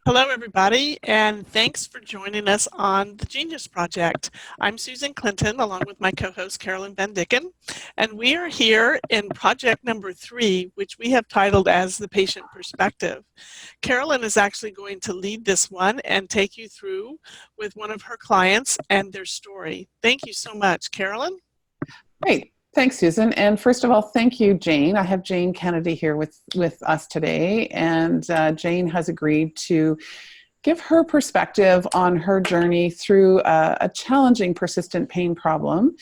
Hello, everybody, and thanks for joining us on the Genius Project. I'm Susan Clinton, along with my co-host Carolyn Van Dicken, and we are here in project number 3, which we have titled as The Patient Perspective. Carolyn is actually going to lead this one and take you through with one of her clients and their story. Thank you so much, Carolyn. Great. Thanks, Susan. And first of all, thank you, Jane. I have Jane Kennedy here with us today, and Jane has agreed to give her perspective on her journey through a challenging persistent pain problem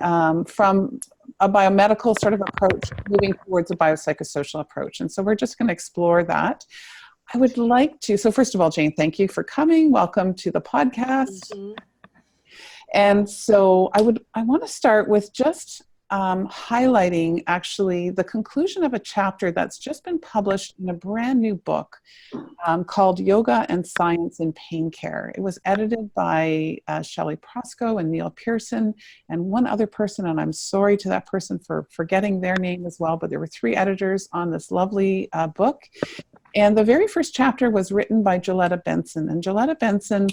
from a biomedical sort of approach moving towards a biopsychosocial approach. And so we're just going to explore that. I would like to, so first of all, Jane, thank you for coming. Welcome to the podcast. Mm-hmm. And so I want to start with just highlighting actually the conclusion of a chapter that's just been published in a brand new book called Yoga and Science in Pain Care. It was edited by Shelley Prosco and Neil Pearson and one other person, and I'm sorry to that person for forgetting their name as well, but there were 3 editors on this lovely book. And the very first chapter was written by Joletta Benson. And Joletta Benson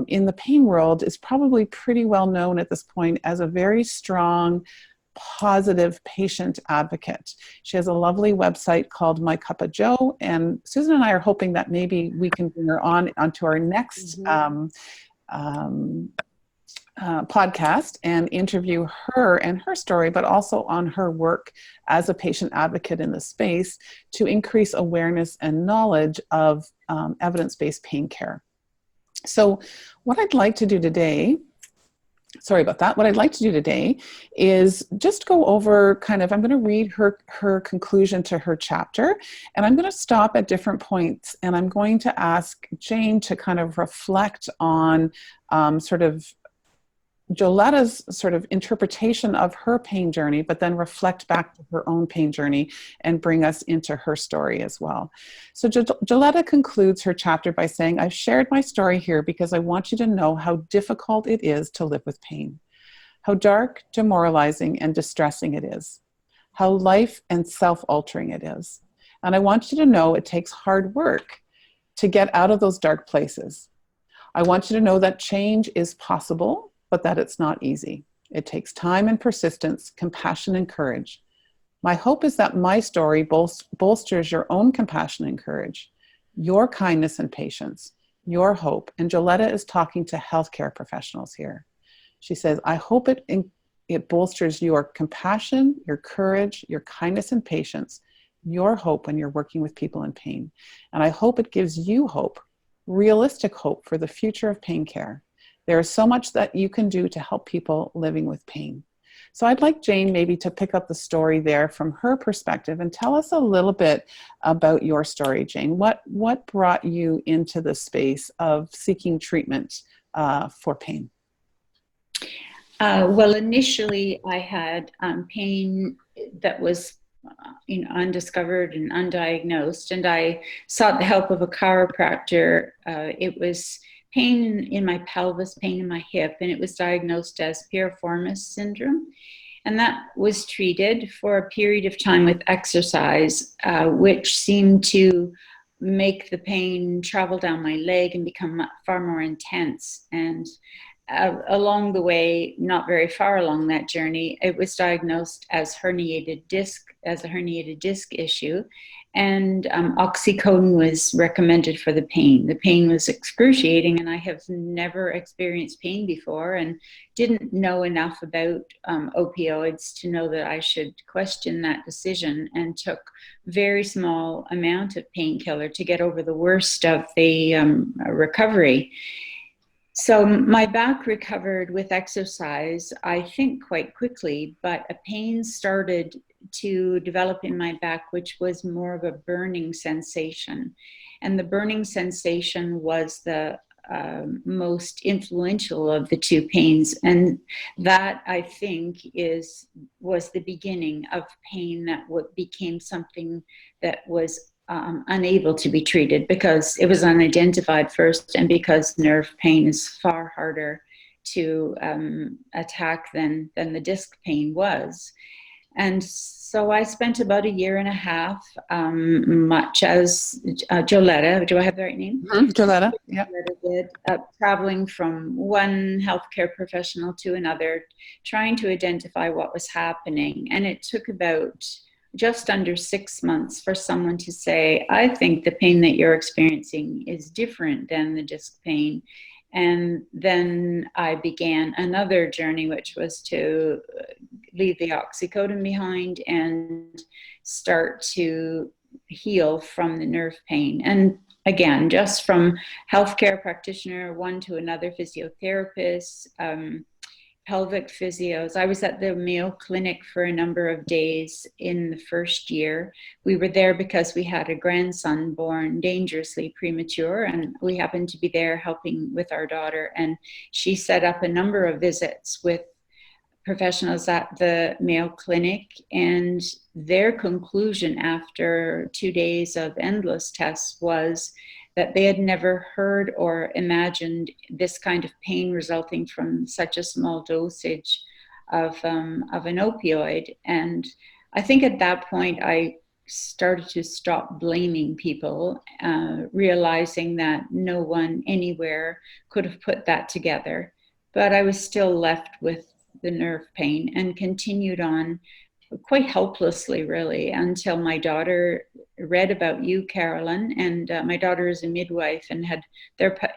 in the pain world is probably pretty well known at this point as a very strong, positive patient advocate. She has a lovely website called My Cup of Joe. And Susan and I are hoping that maybe we can bring her onto our next podcast and interview her and her story, but also on her work as a patient advocate in the space to increase awareness and knowledge of evidence-based pain care. So what I'd like to do today, what I'd like to do today is just go over I'm going to read her conclusion to her chapter, and I'm going to stop at different points, and I'm going to ask Jane to kind of reflect on Joletta's sort of interpretation of her pain journey, but then reflect back to her own pain journey and bring us into her story as well. So Joletta concludes her chapter by saying, "I've shared my story here because I want you to know how difficult it is to live with pain, how dark, demoralizing, and distressing it is, how life and self-altering it is. And I want you to know it takes hard work to get out of those dark places. I want you to know that change is possible, but that it's not easy. It takes time and persistence, compassion and courage. My hope is that my story bolsters your own compassion and courage, your kindness and patience, your hope." And Joletta is talking to healthcare professionals here. She says, "I hope it bolsters your compassion, your courage, your kindness and patience, your hope when you're working with people in pain. And I hope it gives you hope, realistic hope for the future of pain care. There is so much that you can do to help people living with pain." So I'd like Jane maybe to pick up the story there from her perspective and tell us a little bit about your story, Jane. What brought you into the space of seeking treatment for pain? Well, initially I had pain that was undiscovered and undiagnosed, and I sought the help of a chiropractor. It was pain in my pelvis, pain in my hip, and it was diagnosed as piriformis syndrome. And that was treated for a period of time with exercise, which seemed to make the pain travel down my leg and become far more intense. And along the way, not very far along that journey, it was diagnosed as a herniated disc issue. And oxycodone was recommended for the pain. The pain was excruciating, and I have never experienced pain before and didn't know enough about opioids to know that I should question that decision, and took very small amount of painkiller to get over the worst of the recovery. So my back recovered with exercise, I think, quite quickly, but a pain started to develop in my back, which was more of a burning sensation. And the burning sensation was the most influential of the 2 pains. And that, I think, was the beginning of pain that became something that was unable to be treated, because it was unidentified first, and because nerve pain is far harder to attack than the disc pain was. And so I spent about a year and a half, much as Joletta, do I have the right name? Joletta, yeah. Joletta did, traveling from one healthcare professional to another, trying to identify what was happening. And it took about just under 6 months for someone to say, I think the pain that you're experiencing is different than the disc pain. And then I began another journey, which was to leave the oxycodone behind and start to heal from the nerve pain. And again, just from healthcare practitioner, one to another, physiotherapist, pelvic physios. I was at the Mayo Clinic for a number of days in the first year. We were there because we had a grandson born dangerously premature, and we happened to be there helping with our daughter. And she set up a number of visits with professionals at the Mayo Clinic, and their conclusion after 2 days of endless tests was that they had never heard or imagined this kind of pain resulting from such a small dosage of an opioid. And I think at that point I started to stop blaming people, realizing that no one anywhere could have put that together. But I was still left with the nerve pain and continued on quite helplessly, really, until my daughter read about you, Carolyn, and my daughter is a midwife, and had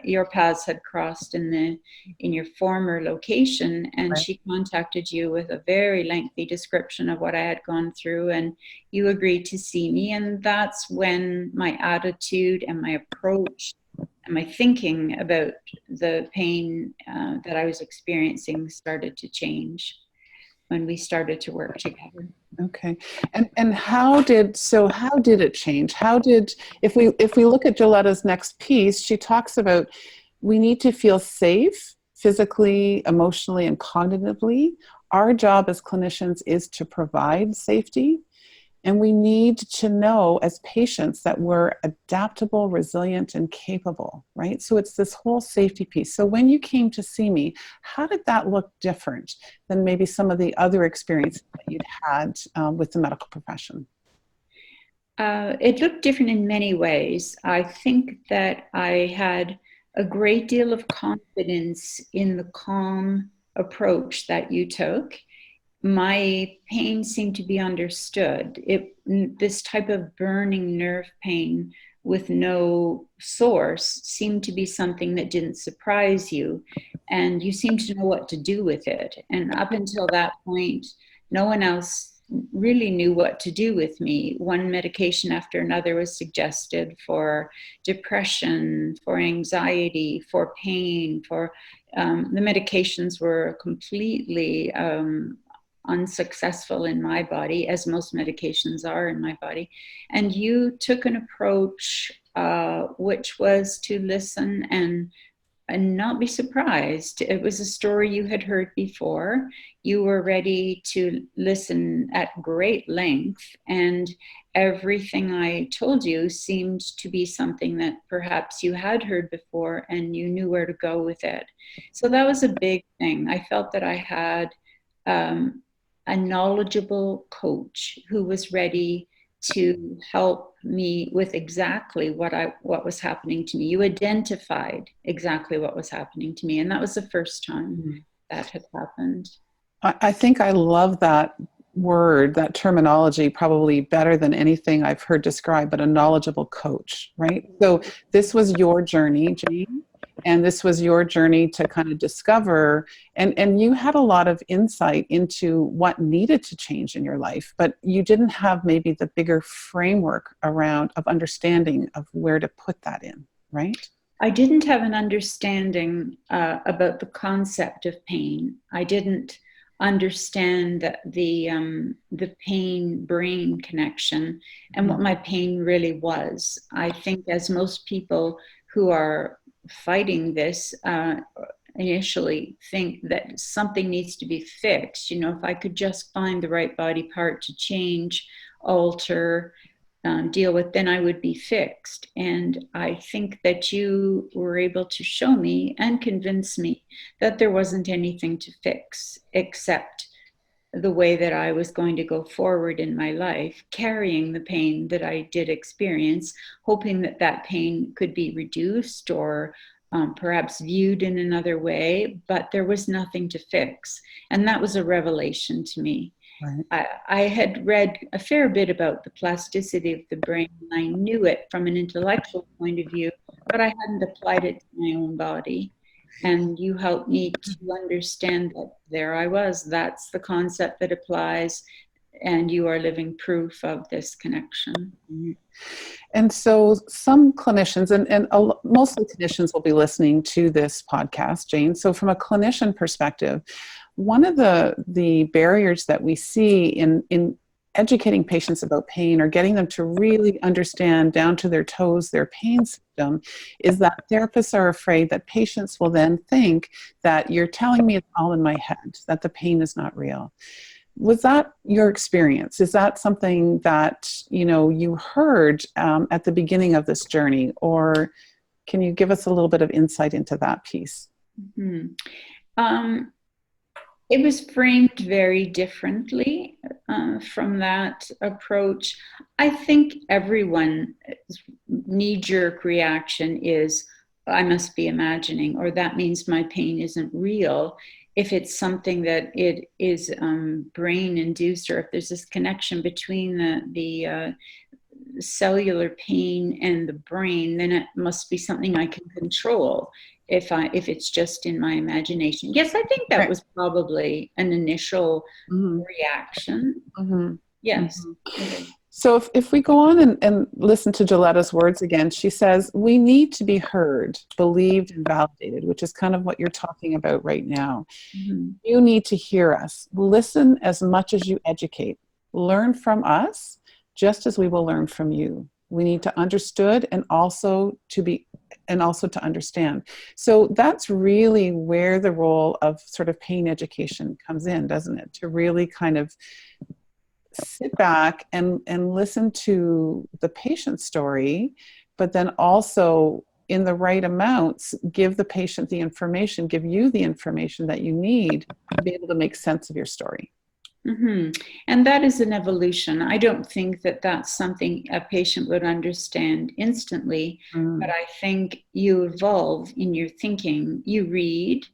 your paths had crossed in your former location, and Right. she contacted you with a very lengthy description of what I had gone through, and you agreed to see me, and that's when my attitude and my approach and my thinking about the pain that I was experiencing started to change when we started to work together. Okay. And how did it change? If we look at Joletta's next piece, she talks about we need to feel safe physically, emotionally, and cognitively. Our job as clinicians is to provide safety. And we need to know as patients that we're adaptable, resilient, and capable, right? So it's this whole safety piece. So when you came to see me, how did that look different than maybe some of the other experiences that you'd had with the medical profession? It looked different in many ways. I think that I had a great deal of confidence in the calm approach that you took. My pain seemed to be understood. This type of burning nerve pain with no source seemed to be something that didn't surprise you, and you seemed to know what to do with it. And up until that point, no one else really knew what to do with me. One medication after another was suggested for depression, for anxiety, for pain, for the medications were completely unsuccessful in my body, as most medications are in my body. And you took an approach which was to listen and not be surprised. It was a story you had heard before. You were ready to listen at great length, and everything I told you seemed to be something that perhaps you had heard before and you knew where to go with it. So that was a big thing. I felt that I had a knowledgeable coach who was ready to help me with exactly what was happening to me. You identified exactly what was happening to me, and that was the first time that had happened. I think I love that word, that terminology, probably better than anything I've heard described, but a knowledgeable coach, right? So this was your journey, Jane, and this was your journey to kind of discover, and you had a lot of insight into what needed to change in your life, but you didn't have maybe the bigger framework around of understanding of where to put that in, right? I didn't have an understanding about the concept of pain. I didn't understand that the pain-brain connection and what my pain really was. I think as most people who are fighting this initially think that something needs to be fixed. You know, if I could just find the right body part to change, alter, deal with, then I would be fixed. And I think that you were able to show me and convince me that there wasn't anything to fix except the way that I was going to go forward in my life, carrying the pain that I did experience, hoping that that pain could be reduced or perhaps viewed in another way, but there was nothing to fix. And that was a revelation to me. Right. I had read a fair bit about the plasticity of the brain, and I knew it from an intellectual point of view, but I hadn't applied it to my own body. And you helped me to understand that there I was. That's the concept that applies, and you are living proof of this connection. And so some clinicians, and mostly clinicians will be listening to this podcast, Jane. So from a clinician perspective, one of the barriers that we see in educating patients about pain or getting them to really understand down to their toes their pain symptom is that therapists are afraid that patients will then think that you're telling me it's all in my head, that the pain is not real. Was that your experience? Is that something that you heard at the beginning of this journey, or can you give us a little bit of insight into that piece? Mm-hmm. It was framed very differently from that approach. I think everyone's knee-jerk reaction is, I must be imagining, or that means my pain isn't real. If it's something that it is brain-induced, or if there's this connection between the cellular pain and the brain, then it must be something I can control. If it's just in my imagination. Yes, I think that was probably an initial reaction. Mm-hmm. Yes. Mm-hmm. So if we go on and listen to Joletta's words again, she says, we need to be heard, believed, and validated, which is kind of what you're talking about right now. Mm-hmm. You need to hear us. Listen as much as you educate. Learn from us, just as we will learn from you. We need to understood and also to understand. So that's really where the role of sort of pain education comes in, doesn't it? To really kind of sit back and listen to the patient's story, but then also in the right amounts, give the patient the information, give you the information that you need to be able to make sense of your story. Mm-hmm. And that is an evolution. I don't think that that's something a patient would understand instantly, but I think you evolve in your thinking. You read,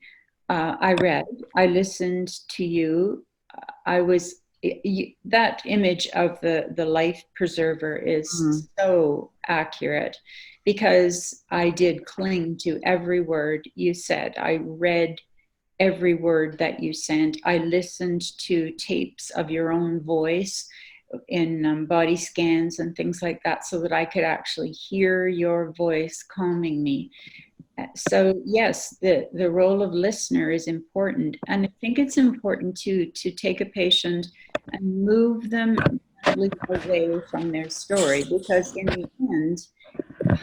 I read, I listened to you. That image of the life preserver is so accurate, because I did cling to every word you said. I read every word that you sent. I listened to tapes of your own voice in body scans and things like that, so that I could actually hear your voice calming me. So yes, the role of listener is important. And I think it's important to take a patient and move them away from their story, because in the end,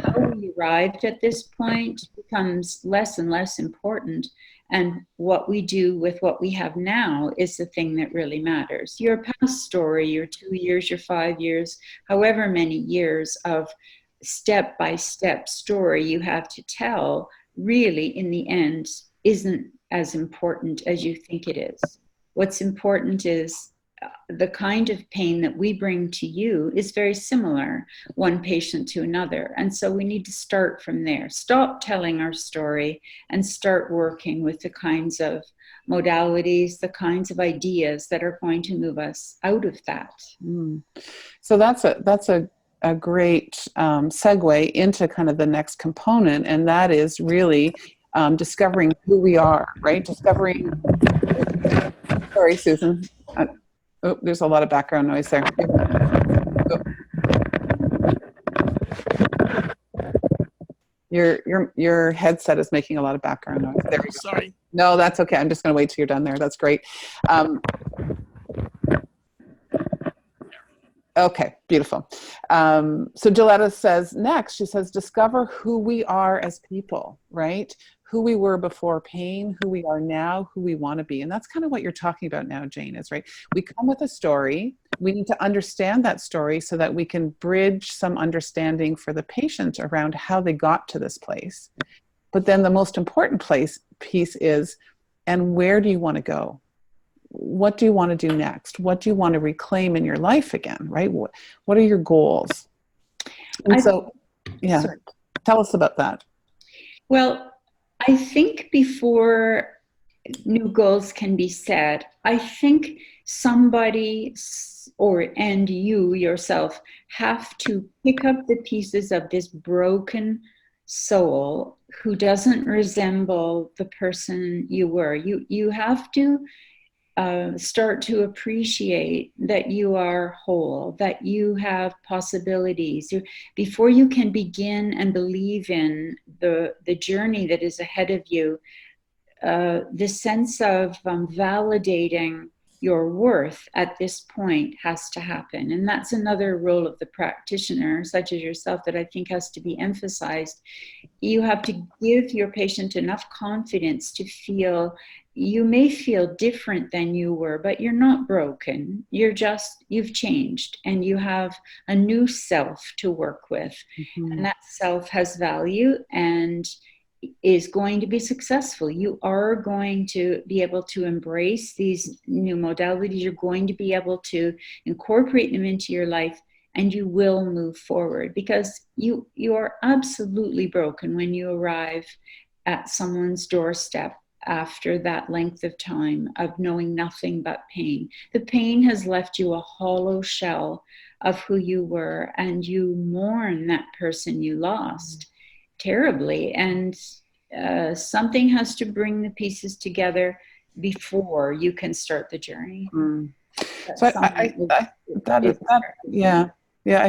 how we arrived at this point becomes less and less important. And what we do with what we have now is the thing that really matters. Your past story, your 2 years, your 5 years, however many years of step-by-step story you have to tell, really, in the end, isn't as important as you think it is. What's important is the kind of pain that we bring to you is very similar, one patient to another. And so we need to start from there. Stop telling our story and start working with the kinds of modalities, the kinds of ideas that are going to move us out of that. So that's a great segue into kind of the next component, and that is really discovering who we are, right? Discovering. Sorry, Susan. There's a lot of background noise there. Your headset is making a lot of background noise. There you go. Sorry. No, that's okay. I'm just going to wait till you're done there. That's great. Okay, beautiful. So Joletta says next, she says, discover who we are as people, right? Who we were before pain, who we are now, who we want to be. And that's kind of what you're talking about now, Jane, is right. We come with a story. We need to understand that story so that we can bridge some understanding for the patient around how they got to this place. But then the most important piece is, and where do you want to go? what do you want to do next? What do you want to reclaim in your life again, right? What are your goals? And so, yeah, sorry. tell us about that. Well, I think before new goals can be set, I think somebody and you yourself have to pick up the pieces of this broken soul who doesn't resemble the person you were. You have to start to appreciate that you are whole, that you have possibilities. Before you can begin and believe in the journey that is ahead of you, the sense of validating your worth at this point has to happen. And that's another role of the practitioner, such as yourself, that I think has to be emphasized. You have to give your patient enough confidence to feel you may feel different than you were, but you're not broken. You've changed and you have a new self to work with. Mm-hmm. And that self has value and is going to be successful. You are going to be able to embrace these new modalities. You're going to be able to incorporate them into your life, and you will move forward, because you are absolutely broken when you arrive at someone's doorstep after that length of time of knowing nothing but pain. The pain has left you a hollow shell of who you were, and you mourn that person you lost terribly, and something has to bring the pieces together before you can start the journey. So I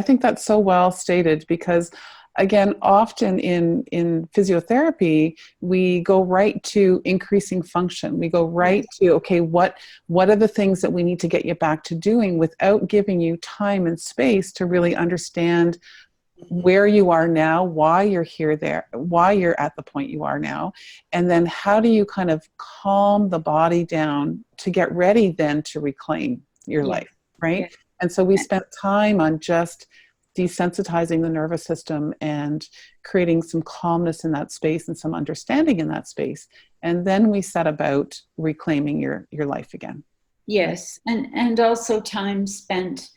think that's so well stated, because again, often in physiotherapy, we go right to increasing function. We go right to, okay, what are the things that we need to get you back to doing, without giving you time and space to really understand where you are now, why you're why you're at the point you are now, and then how do you kind of calm the body down to get ready then to reclaim your life, right? Yeah. And so we spent time on just desensitizing the nervous system and creating some calmness in that space and some understanding in that space. And then we set about reclaiming your life again. Yes, and also time spent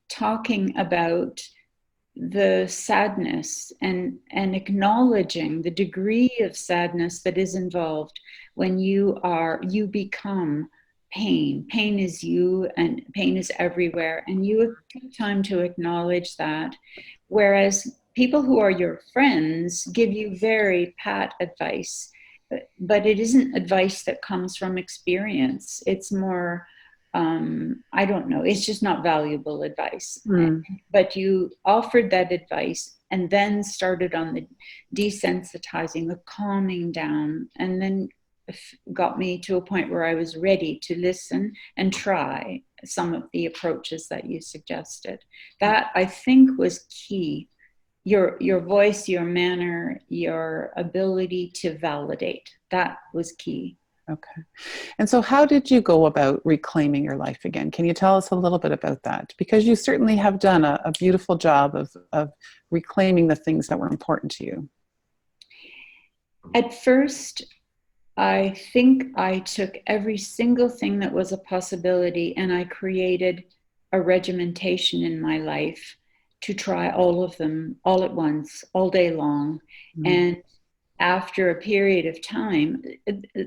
talking about the sadness and acknowledging the degree of sadness that is involved when you become pain. Pain is you, and pain is everywhere, and you have time to acknowledge that. Whereas people who are your friends give you very pat advice, but it isn't advice that comes from experience. It's more I don't know, it's just not valuable advice. But you offered that advice and then started on the desensitizing, the calming down, and then got me to a point where I was ready to listen and try some of the approaches that you suggested. That, I think, was key. Your voice, your manner, your ability to validate, that was key. Okay. And so how did you go about reclaiming your life again? Can you tell us a little bit about that? Because you certainly have done a beautiful job of reclaiming the things that were important to you. At first, I think I took every single thing that was a possibility and I created a regimentation in my life to try all of them all at once, all day long. And after a period of time,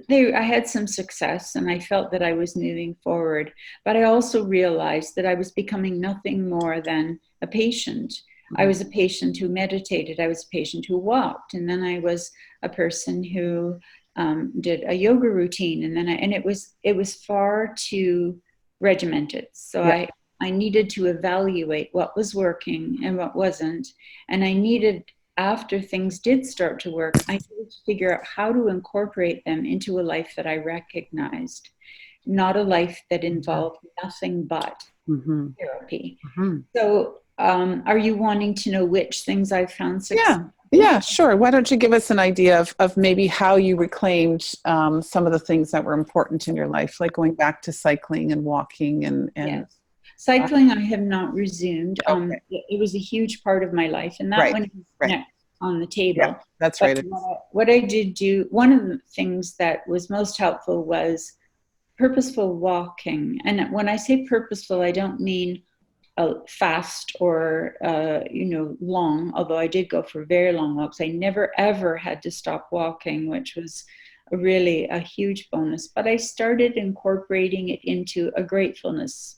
I had some success and I felt that I was moving forward. But I also realized that I was becoming nothing more than a patient. I was a patient who meditated. I was a patient who walked. And then I was a person who did a yoga routine. And then it was far too regimented. So I needed to evaluate what was working and what wasn't. And I needed, after things did start to work, I needed to figure out how to incorporate them into a life that I recognized, not a life that involved nothing but therapy. So are you wanting to know which things I found successful? Yeah, sure. Why don't you give us an idea of maybe how you reclaimed some of the things that were important in your life, like going back to cycling and walking and Yes. Cycling, I have not resumed. Okay. It was a huge part of my life, and that one is next on the table. Yeah, that's right. What I did do, one of the things that was most helpful was purposeful walking. And when I say purposeful, I don't mean fast or long, although I did go for very long walks. I never ever had to stop walking, which was really a huge bonus. But I started incorporating it into a gratefulness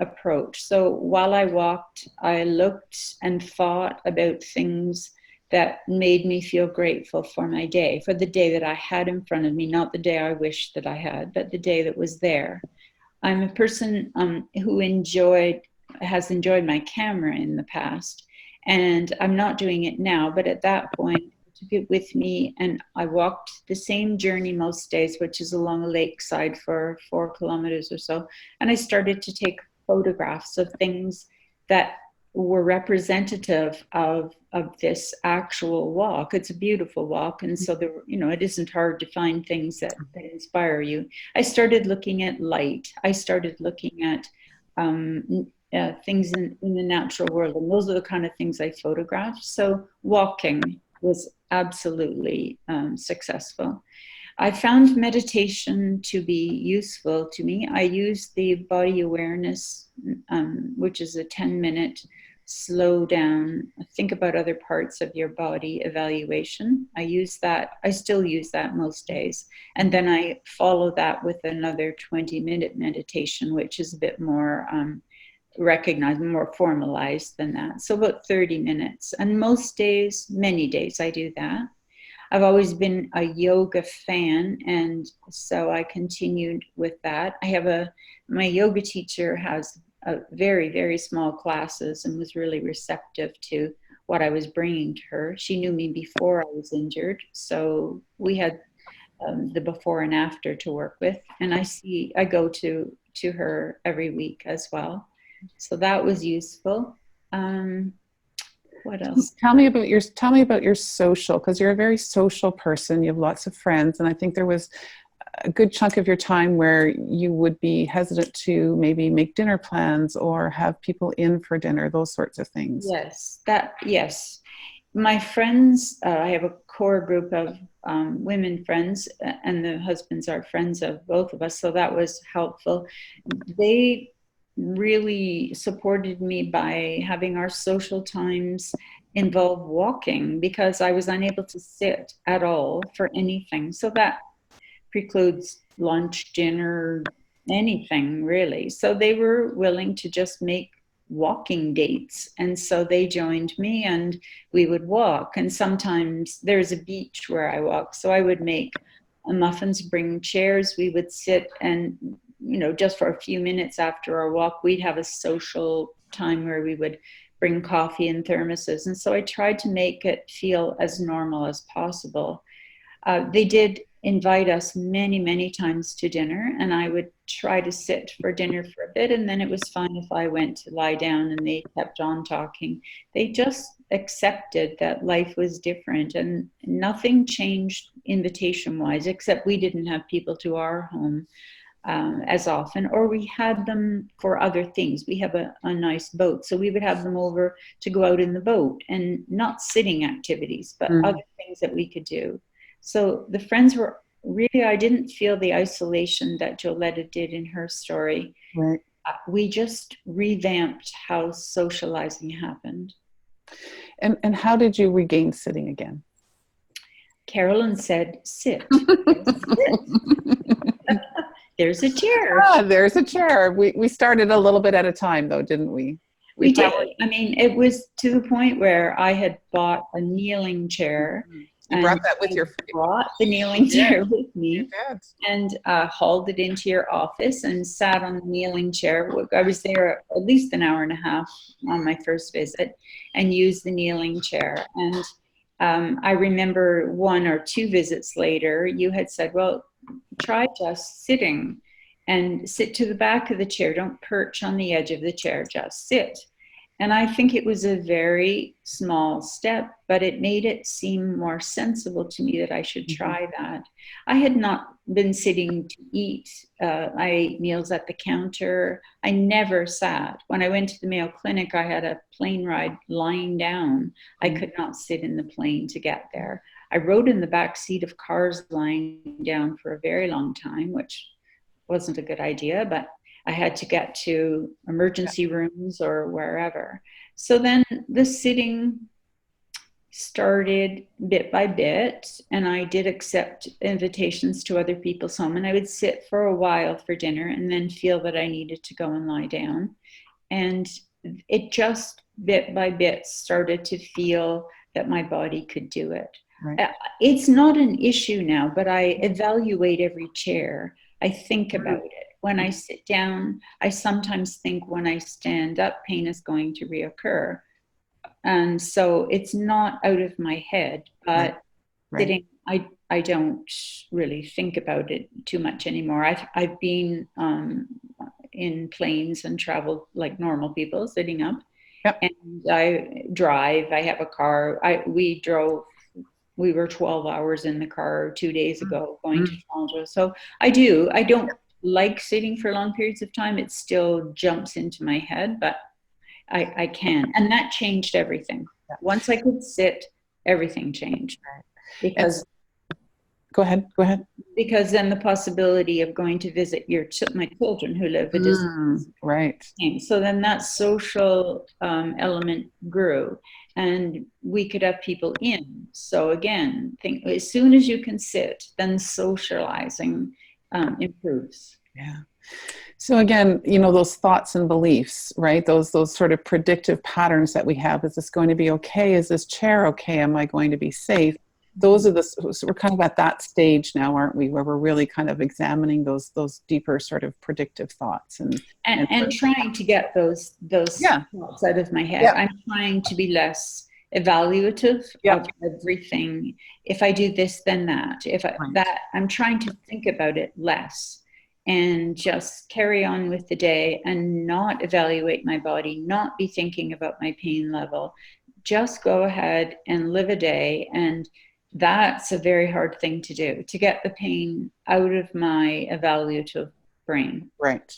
approach. So while I walked, I looked and thought about things that made me feel grateful for my day, for the day that I had in front of me, not the day I wished that I had, but the day that was there. I'm a person who has enjoyed my camera in the past, and I'm not doing it now, but at that point, I took it with me, and I walked the same journey most days, which is along a lakeside for 4 kilometers or so, and I started to take photographs of things that were representative of this actual walk. It's a beautiful walk, and so it isn't hard to find things that inspire you. I started looking at light. I started looking at things in the natural world, and those are the kind of things I photographed. So walking was absolutely successful. I found meditation to be useful to me. I used the body awareness, which is a 10-minute slow down, think about other parts of your body evaluation. I still use that most days. And then I follow that with another 20-minute meditation, which is a bit more recognized, more formalized than that. So about 30 minutes. And most days, many days, I do that. I've always been a yoga fan, and so I continued with that. My yoga teacher has a very, very small classes and was really receptive to what I was bringing to her. She knew me before I was injured, so we had the before and after to work with, and I go to her every week as well. So that was useful. What else? Tell me about your social, because you're a very social person. You have lots of friends, and I think there was a good chunk of your time where you would be hesitant to maybe make dinner plans or have people in for dinner, those sorts of things. Yes. My friends, I have a core group of women friends, and the husbands are friends of both of us, so that was helpful. They really supported me by having our social times involve walking, because I was unable to sit at all for anything. So that precludes lunch, dinner, anything really. So they were willing to just make walking dates. And so they joined me and we would walk. And sometimes there's a beach where I walk. So I would make muffins, bring chairs. We would sit and, just for a few minutes after our walk, we'd have a social time where we would bring coffee in thermoses. And so I tried to make it feel as normal as possible. They did invite us many, many times to dinner, and I would try to sit for dinner for a bit, and then it was fine if I went to lie down and they kept on talking. They just accepted that life was different, and nothing changed invitation-wise, except we didn't have people to our home as often, or we had them for other things. We have a nice boat, so we would have them over to go out in the boat, and not sitting activities, but other things that we could do. So the friends were really, I didn't feel the isolation that Joletta did in her story. Right. We just revamped how socializing happened. And how did you regain sitting again? Carolyn said, sit. There's a chair. There's a chair. We started a little bit at a time, though, didn't we? We did. I mean, it was to the point where I had bought a kneeling chair. You brought that with your... brought the kneeling chair with me and hauled it into your office and sat on the kneeling chair. I was there at least an hour and a half on my first visit and used the kneeling chair. And I remember 1 or 2 visits later, you had said, well, try just sitting, and sit to the back of the chair. Don't perch on the edge of the chair, just sit. And I think it was a very small step, but it made it seem more sensible to me that I should try that. I had not been sitting to eat. I ate meals at the counter. I never sat. When I went to the Mayo Clinic, I had a plane ride lying down. I could not sit in the plane to get there. I rode in the back seat of cars lying down for a very long time, which wasn't a good idea, but I had to get to emergency rooms or wherever. So then the sitting started bit by bit, and I did accept invitations to other people's home, and I would sit for a while for dinner and then feel that I needed to go and lie down. And it just bit by bit started to feel that my body could do it. Right. It's not an issue now, but I evaluate every chair. I think about it. When I sit down, I sometimes think when I stand up, pain is going to reoccur. And so it's not out of my head, but sitting, I don't really think about it too much anymore. I've been in planes and traveled like normal people, sitting up. Yep. And I drive. I have a car. We were 12 hours in the car 2 days ago going to Toronto. So I don't like sitting for long periods of time. It still jumps into my head, but I can. And that changed everything. Once I could sit, everything changed. Because Go ahead. Because then the possibility of going to visit my children who live a distance. Right. So then that social element grew, and we could have people in. So again, as soon as you can sit, then socializing improves. Yeah. So again, those thoughts and beliefs, right? Those sort of predictive patterns that we have. Is this going to be okay? Is this chair okay? Am I going to be safe? Those are so we're kind of at that stage now, aren't we? Where we're really kind of examining those deeper sort of predictive thoughts and trying to get those thoughts out of my head. Yeah. I'm trying to be less evaluative of everything. If I do this, then that. I'm trying to think about it less and just carry on with the day and not evaluate my body, not be thinking about my pain level. Just go ahead and live a day. And that's a very hard thing to do, to get the pain out of my evaluative brain. Right.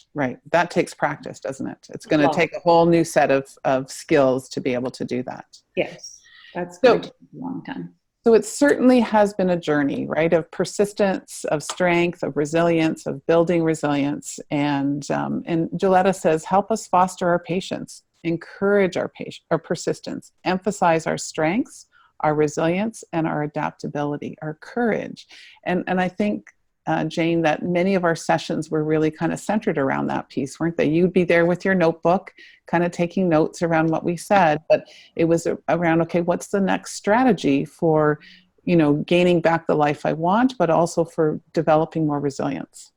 That takes practice, doesn't it? It's going to take a whole new set of skills to be able to do that. Yes, that's going to take a long time. So it certainly has been a journey, right, of persistence, of strength, of resilience, of building resilience. And Joletta says, help us foster our patience, encourage our persistence, emphasize our strengths, our resilience, and our adaptability, our courage. And I think, Jane, that many of our sessions were really kind of centered around that piece, weren't they? You'd be there with your notebook, kind of taking notes around what we said, but it was around, okay, what's the next strategy for, gaining back the life I want, but also for developing more resilience?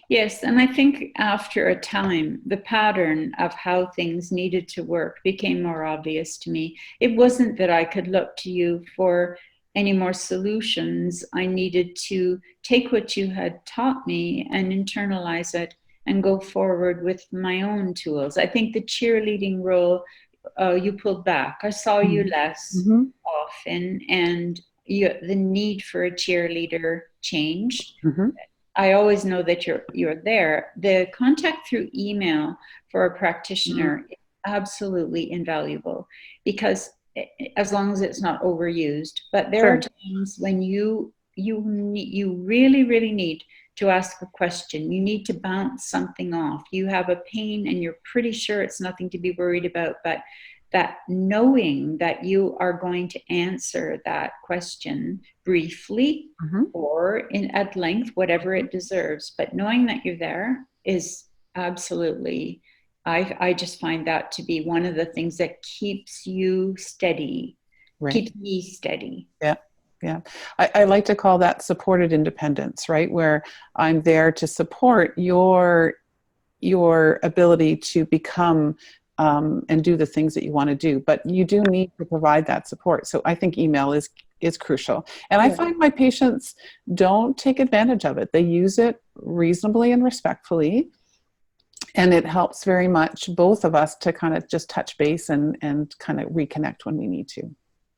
Yes, and I think after a time, the pattern of how things needed to work became more obvious to me. It wasn't that I could look to you for any more solutions. I needed to take what you had taught me and internalize it and go forward with my own tools. I think the cheerleading role, you pulled back. I saw you less often, and the need for a cheerleader changed. I always know that you're there. The contact through email for a practitioner is absolutely invaluable, because as long as it's not overused. But there are times when you really, really need to ask a question. You need to bounce something off. You have a pain and you're pretty sure it's nothing to be worried about, but that knowing that you are going to answer that question briefly or at length, whatever it deserves, but knowing that you're there is absolutely, I just find that to be one of the things that keeps you steady, keeps me steady. Yeah. I like to call that supported independence, right? Where I'm there to support your ability to become and do the things that you want to do, but you do need to provide that support. So I think email is crucial. And I find my patients don't take advantage of it. They use it reasonably and respectfully. And it helps very much both of us to kind of just touch base and kind of reconnect when we need to.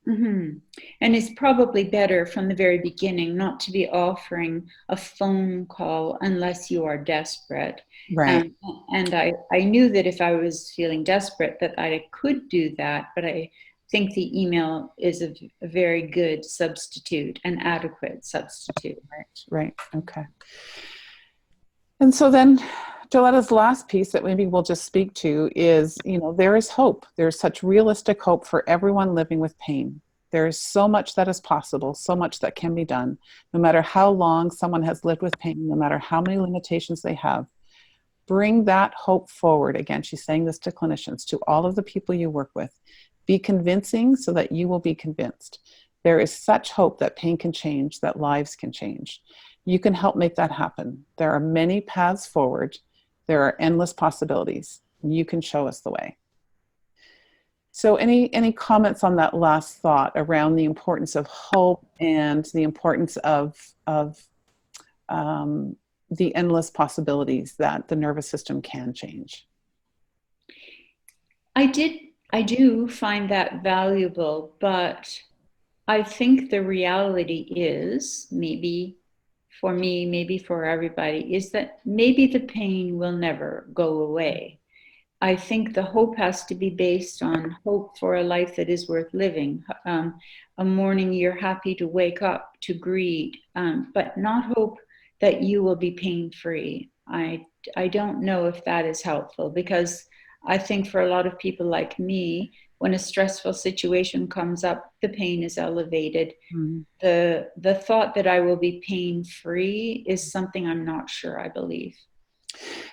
And it's probably better from the very beginning not to be offering a phone call unless you are desperate. Right. And I knew that if I was feeling desperate that I could do that, but I think the email is a very good substitute, an adequate substitute. Right. Okay. And so then Joletta's last piece that maybe we'll just speak to is, there is hope. There's such realistic hope for everyone living with pain. There is so much that is possible, so much that can be done, no matter how long someone has lived with pain, no matter how many limitations they have. Bring that hope forward. Again, she's saying this to clinicians, to all of the people you work with. Be convincing so that you will be convinced. There is such hope that pain can change, that lives can change. You can help make that happen. There are many paths forward. There are endless possibilities. You can show us the way. So any comments on that last thought around the importance of hope and the importance of the endless possibilities that the nervous system can change? I do find that valuable, but I think the reality is, maybe for me, maybe for everybody, is that maybe the pain will never go away. I think the hope has to be based on hope for a life that is worth living. A morning you're happy to wake up, to greet, but not hope that you will be pain-free. I don't know if that is helpful, because I think for a lot of people like me, when a stressful situation comes up, the pain is elevated. Mm-hmm. The thought that I will be pain-free is something I'm not sure I believe.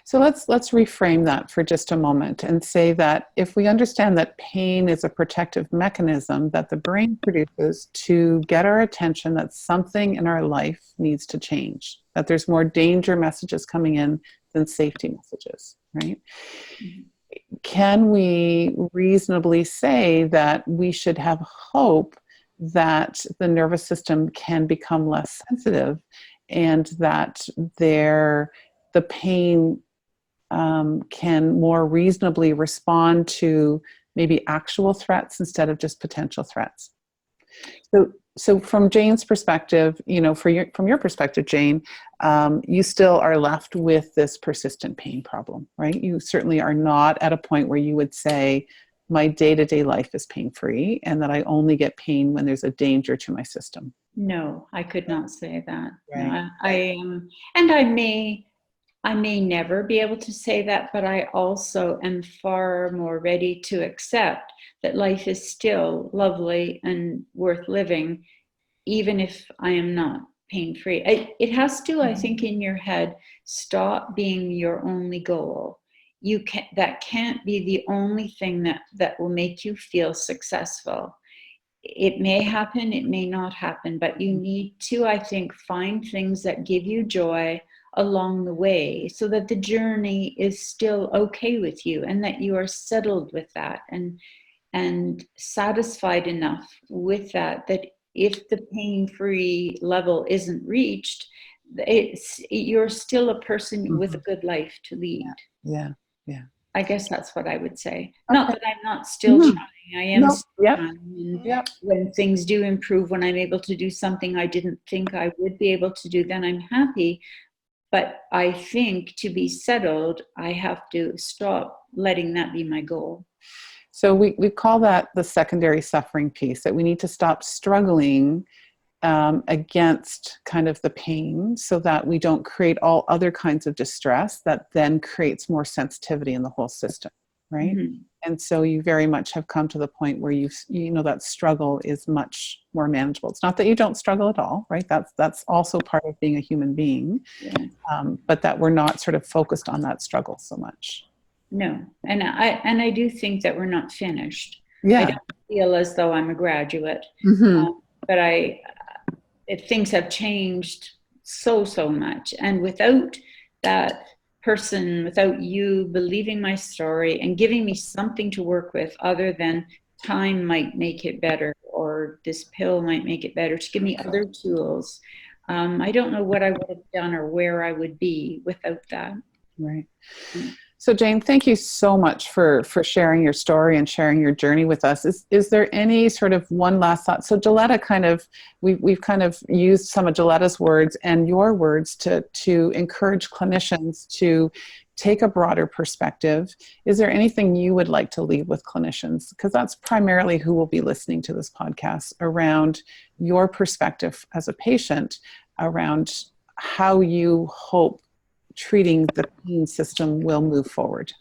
So let's reframe that for just a moment and say that if we understand that pain is a protective mechanism that the brain produces to get our attention that something in our life needs to change, that there's more danger messages coming in than safety messages, right? Mm-hmm. Can we reasonably say that we should have hope that the nervous system can become less sensitive and that the pain can more reasonably respond to maybe actual threats instead of just potential threats? So from Jane's perspective, from your perspective, Jane, you still are left with this persistent pain problem, right? You certainly are not at a point where you would say, my day-to-day life is pain-free and that I only get pain when there's a danger to my system. No, I could not say that. Right. No, and I may never be able to say that, but I also am far more ready to accept that life is still lovely and worth living, even if I am not pain-free. It has to, I think, in your head, stop being your only goal. That can't be the only thing that will make you feel successful. It may happen, it may not happen, but you need to, I think, find things that give you joy along the way so that the journey is still okay with you and that you are settled with that and satisfied enough with that if the pain-free level isn't reached, you're still a person with a good life to lead. Yeah. I guess that's what I would say. Okay. Not that I'm not still trying. I am still trying. And when things do improve, when I'm able to do something I didn't think I would be able to do, then I'm happy. But I think to be settled, I have to stop letting that be my goal. So we call that the secondary suffering piece, that we need to stop struggling against kind of the pain so that we don't create all other kinds of distress that then creates more sensitivity in the whole system, right? Mm-hmm. And so you very much have come to the point where you know that struggle is much more manageable. It's not that you don't struggle at all, right? That's also part of being a human being, but that we're not sort of focused on that struggle so much. No, and I do think that we're not finished. Yeah. I don't feel as though I'm a graduate, but things have changed so much, and without that person, without you believing my story and giving me something to work with other than time might make it better or this pill might make it better, to give me other tools, I don't know what I would have done or where I would be without that. Right. So Jane, thank you so much for sharing your story and sharing your journey with us. Is there any sort of one last thought? So Joletta we've kind of used some of Joletta's words and your words to encourage clinicians to take a broader perspective. Is there anything you would like to leave with clinicians? Because that's primarily who will be listening to this podcast, around your perspective as a patient, around how you hope treating the pain system will move forward?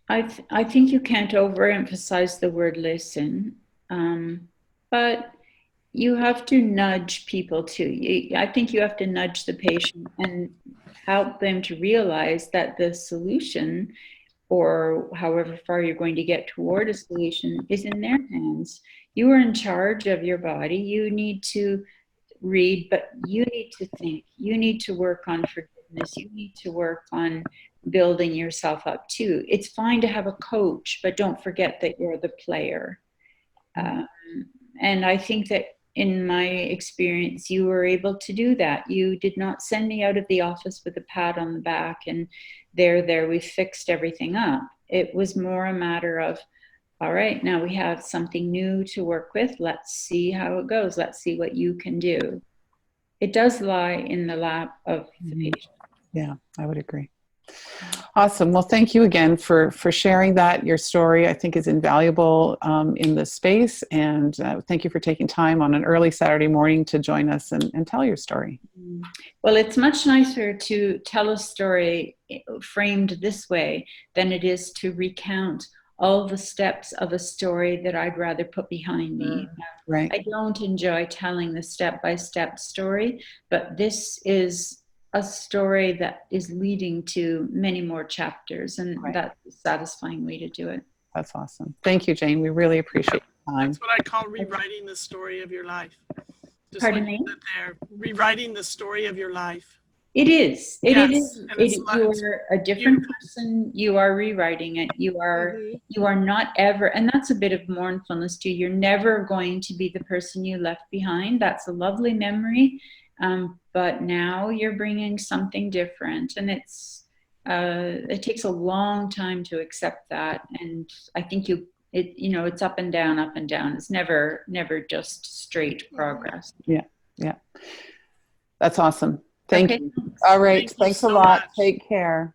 I think you can't overemphasize the word listen, but you have to nudge people too. I think you have to nudge the patient and help them to realize that the solution, or however far you're going to get toward a solution, is in their hands. You are in charge of your body. You need to read, but you need to think. You need to work on forgiveness. You need to work on building yourself up too. It's fine to have a coach, but don't forget that you're the player. And I think that in my experience, you were able to do that. You did not send me out of the office with a pat on the back and there, we fixed everything up. It was more a matter of, all right, now we have something new to work with. Let's see how it goes. Let's see what you can do. It does lie in the lap of the patient. Yeah, I would agree. Awesome. Well, thank you again for sharing that. Your story, I think, is invaluable in this space. And thank you for taking time on an early Saturday morning to join us and tell your story. Well, it's much nicer to tell a story framed this way than it is to recount all the steps of a story that I'd rather put behind me. Right. I don't enjoy telling the step-by-step story, but this is a story that is leading to many more chapters, and that's a satisfying way to do it. That's awesome. Thank you, Jane. We really appreciate your time. That's what I call rewriting the story of your life. Just Pardon like me? you said there, rewriting the story of your life. It is. It is. You are a different person. You are rewriting it. You are not ever, and that's a bit of mournfulness too. You're never going to be the person you left behind. That's a lovely memory. But now you're bringing something different, and it takes a long time to accept that. And I think it's up and down, up and down. It's never just straight progress. Yeah. That's awesome. Thank you. All right. Thanks a lot. Take care.